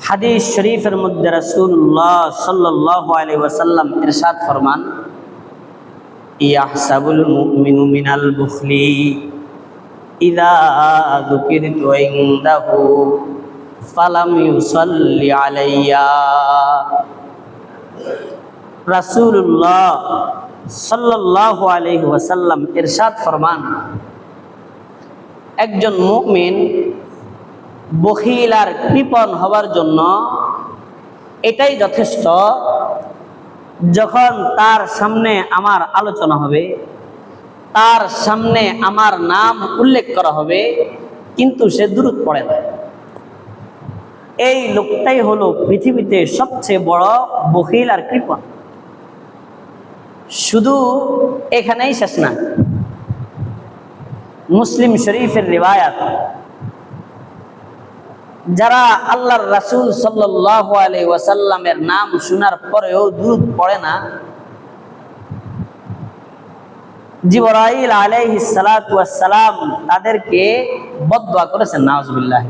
হাদিস শরীফের মধ্যে রাসূলুল্লাহ সাল্লাল্লাহু আলাইহি ওয়াসাল্লাম ইরশাদ ফরমান, ইয়াহসাবুল মুমিনু মিনাল বুখলি ইযা যুকিরতু ইনদাহু ফালাম ইউসাল্লি আলাইয়া। রাসূলুল্লাহ সাল্লাল্লাহু আলাইহি ওয়াসাল্লাম ইরশাদ ফরমান, একজন মুমিন বখিল আর কৃপণ হওয়ার জন্য এটাই যথেষ্ট, যখন তার সামনে আমার আলোচনা হবে, তার সামনে আমার নাম উল্লেখ করা হবে, কিন্তু সে দুরূদ পড়ে না। এই লোকটাই হলো পৃথিবীতে সবচেয়ে বড় বখিল আর কৃপণ। শুধু এখানেই শেষ না। মুসলিম শরীফের রিওয়ায়াত, যারা আল্লাহর রাসূল সাল্লাল্লাহু আলাইহি ওয়াসাল্লামের নাম শোনার পরেও দুরূদ পড়ে না, জিবরাইল আলাইহিস সালাতু ওয়াস সালাম তাদেরকে বদদুয়া করেছেন, নাউজুবিল্লাহ।